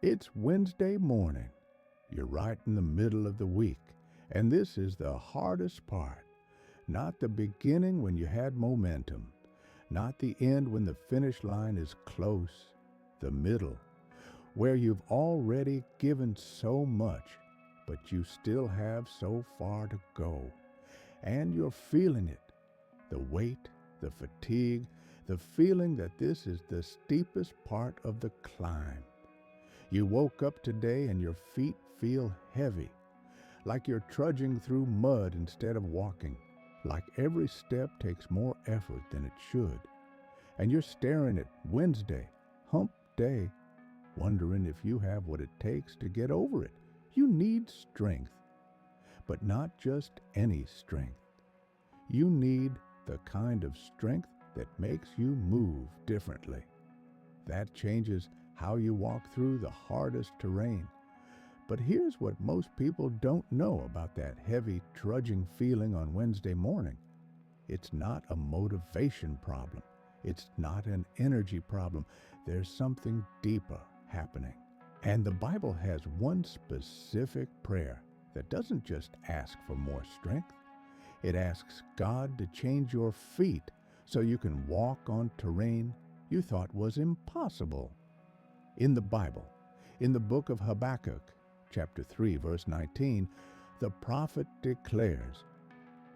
It's Wednesday morning. You're right in the middle of the week, and this is the hardest part. Not the beginning when you had momentum, not the end when the finish line is close, the middle, where you've already given so much, but you still have so far to go. And you're feeling it, the weight, the fatigue, the feeling that this is the steepest part of the climb. You woke up today and your feet feel heavy, like you're trudging through mud instead of walking, like every step takes more effort than it should. And you're staring at Wednesday, hump day, wondering if you have what it takes to get over it. You need strength, but not just any strength. You need the kind of strength that makes you move differently. That changes how you walk through the hardest terrain. But here's what most people don't know about that heavy, trudging feeling on Wednesday morning. It's not a motivation problem. It's not an energy problem. There's something deeper happening. And the Bible has one specific prayer that doesn't just ask for more strength. It asks God to change your feet so you can walk on terrain you thought was impossible. In the Bible, in the book of Habakkuk, chapter 3, verse 19, the prophet declares,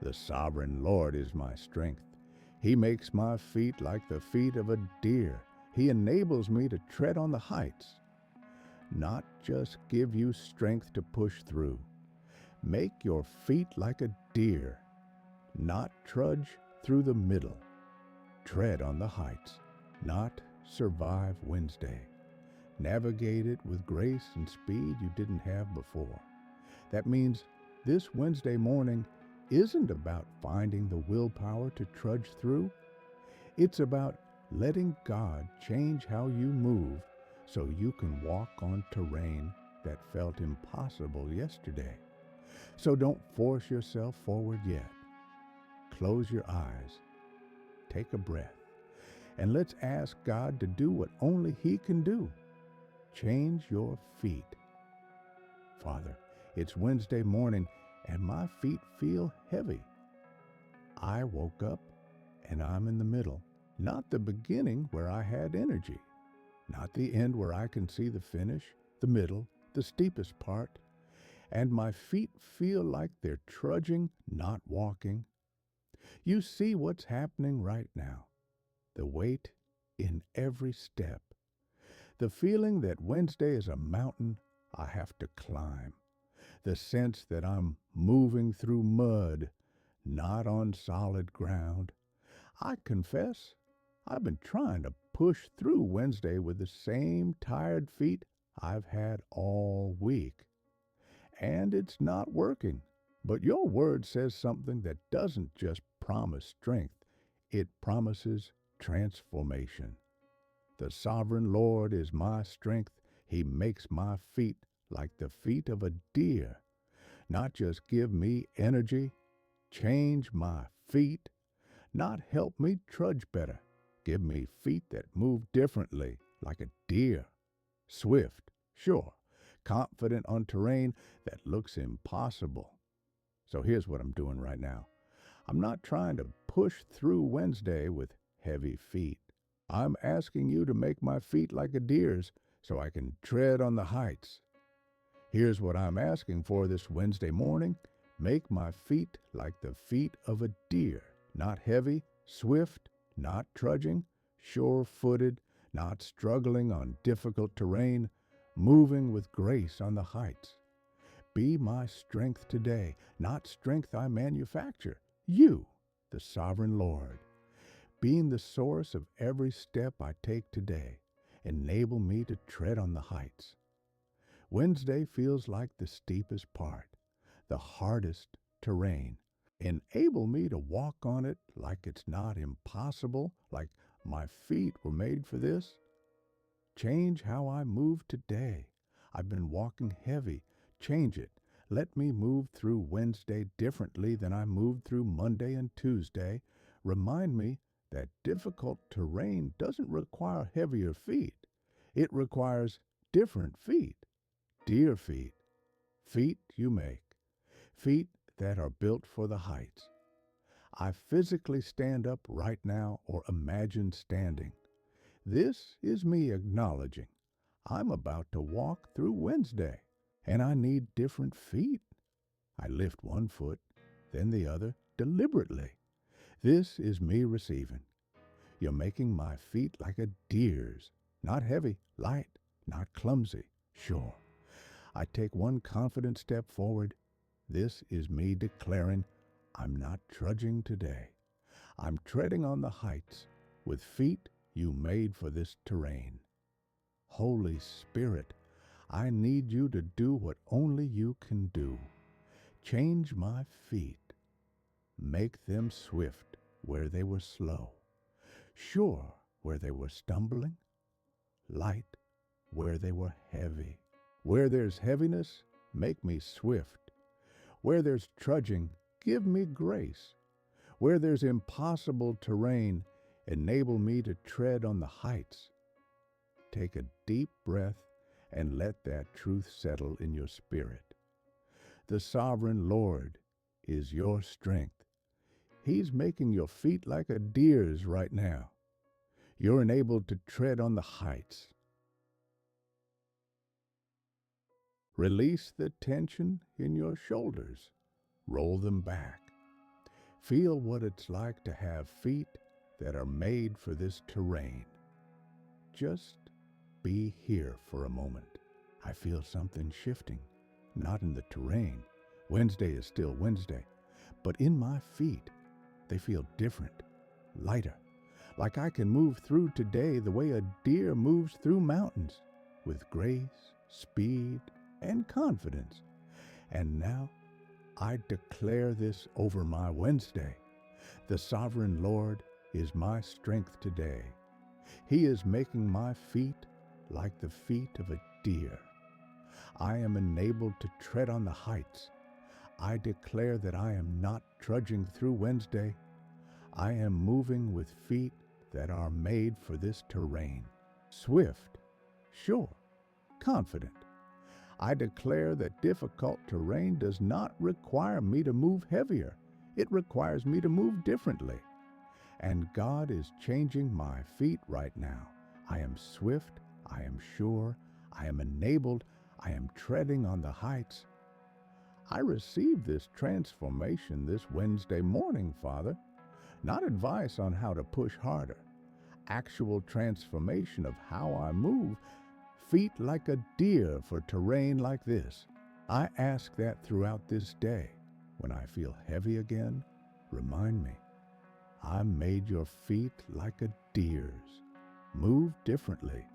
"The sovereign Lord is my strength. He makes my feet like the feet of a deer. He enables me to tread on the heights." Not just give you strength to push through. Make your feet like a deer. Not trudge through the middle. Tread on the heights. Not survive Wednesday. Navigate it with grace and speed you didn't have before. That means this Wednesday morning isn't about finding the willpower to trudge through. It's about letting God change how you move so you can walk on terrain that felt impossible yesterday. So don't force yourself forward yet. Close your eyes. Take a breath. And let's ask God to do what only He can do. Change your feet. Father, it's Wednesday morning and my feet feel heavy. I woke up and I'm in the middle, not the beginning where I had energy, not the end where I can see the finish, the middle, the steepest part, and my feet feel like they're trudging, not walking. You see what's happening right now, the weight in every step. The feeling that Wednesday is a mountain I have to climb. The sense that I'm moving through mud, not on solid ground. I confess, I've been trying to push through Wednesday with the same tired feet I've had all week. And it's not working. But your word says something that doesn't just promise strength. It promises transformation. The sovereign Lord is my strength. He makes my feet like the feet of a deer. Not just give me energy, change my feet. Not help me trudge better. Give me feet that move differently, like a deer. Swift, sure, confident on terrain that looks impossible. So here's what I'm doing right now. I'm not trying to push through Wednesday with heavy feet. I'm asking you to make my feet like a deer's so I can tread on the heights. Here's what I'm asking for this Wednesday morning. Make my feet like the feet of a deer, not heavy, swift, not trudging, sure-footed, not struggling on difficult terrain, moving with grace on the heights. Be my strength today, not strength I manufacture. You, the sovereign Lord. Being the source of every step I take today, enable me to tread on the heights. Wednesday feels like the steepest part, the hardest terrain. Enable me to walk on it like it's not impossible, like my feet were made for this. Change how I move today. I've been walking heavy. Change it. Let me move through Wednesday differently than I moved through Monday and Tuesday. Remind me that difficult terrain doesn't require heavier feet. It requires different feet, deer feet, feet you make, feet that are built for the heights. I physically stand up right now or imagine standing. This is me acknowledging I'm about to walk through Wednesday, and I need different feet. I lift one foot, then the other deliberately. This is me receiving. You're making my feet like a deer's, not heavy, light, not clumsy, sure. I take one confident step forward. This is me declaring I'm not trudging today. I'm treading on the heights with feet you made for this terrain. Holy Spirit, I need you to do what only you can do. Change my feet. Make them swift where they were slow, sure where they were stumbling, light where they were heavy. Where there's heaviness, make me swift. Where there's trudging, give me grace. Where there's impossible terrain, enable me to tread on the heights. Take a deep breath and let that truth settle in your spirit. The sovereign Lord is your strength. He's making your feet like a deer's right now. You're enabled to tread on the heights. Release the tension in your shoulders. Roll them back. Feel what it's like to have feet that are made for this terrain. Just be here for a moment. I feel something shifting, not in the terrain. Wednesday is still Wednesday, but in my feet, they feel different, lighter, like I can move through today the way a deer moves through mountains, with grace, speed, and confidence. And now I declare this over my Wednesday. The sovereign Lord is my strength today. He is making my feet like the feet of a deer. I am enabled to tread on the heights. I declare that I am not trudging through Wednesday. I am moving with feet that are made for this terrain. Swift, sure, confident. I declare that difficult terrain does not require me to move heavier. It requires me to move differently. And God is changing my feet right now. I am swift, I am sure, I am enabled, I am treading on the heights. I received this transformation this Wednesday morning, Father. Not advice on how to push harder. Actual transformation of how I move, feet like a deer for terrain like this. I ask that throughout this day. When I feel heavy again, remind me, I made your feet like a deer's. Move differently.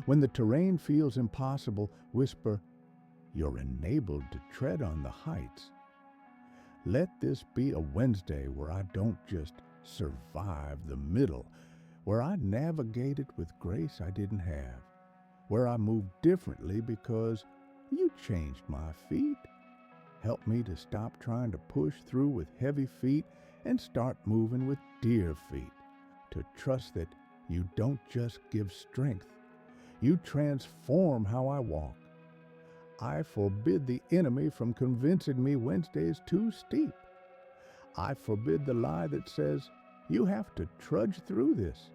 When the terrain feels impossible, whisper, you're enabled to tread on the heights. Let this be a Wednesday where I don't just survive the middle, where I navigate it with grace I didn't have, where I move differently because you changed my feet. Help me to stop trying to push through with heavy feet and start moving with deer feet, to trust that you don't just give strength, you transform how I walk. I forbid the enemy from convincing me Wednesday is too steep. I forbid the lie that says you have to trudge through this.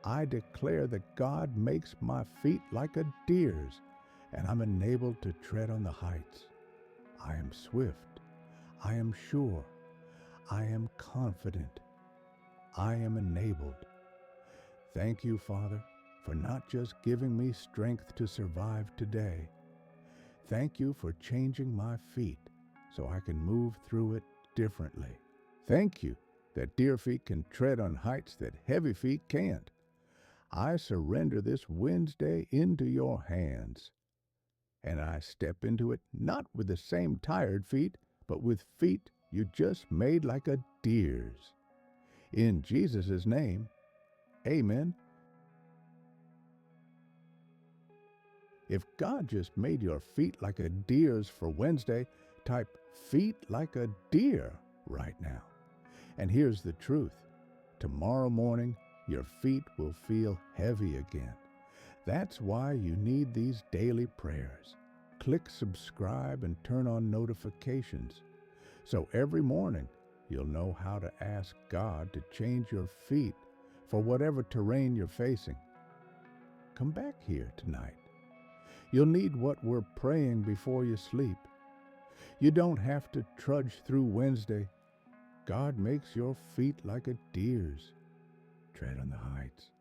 I declare that God makes my feet like a deer's, and I'm enabled to tread on the heights. I am swift. I am sure. I am confident. I am enabled. Thank you, Father, for not just giving me strength to survive today. Thank you for changing my feet so I can move through it differently. Thank you that deer feet can tread on heights that heavy feet can't. I surrender this Wednesday into your hands, and I step into it not with the same tired feet, but with feet you just made like a deer's. In Jesus' name, amen. If God just made your feet like a deer's for Wednesday, type feet like a deer right now. And here's the truth. Tomorrow morning, your feet will feel heavy again. That's why you need these daily prayers. Click subscribe and turn on notifications so every morning you'll know how to ask God to change your feet for whatever terrain you're facing. Come back here tonight. You'll need what we're praying before you sleep. You don't have to trudge through Wednesday. God makes your feet like a deer's. Tread on the heights.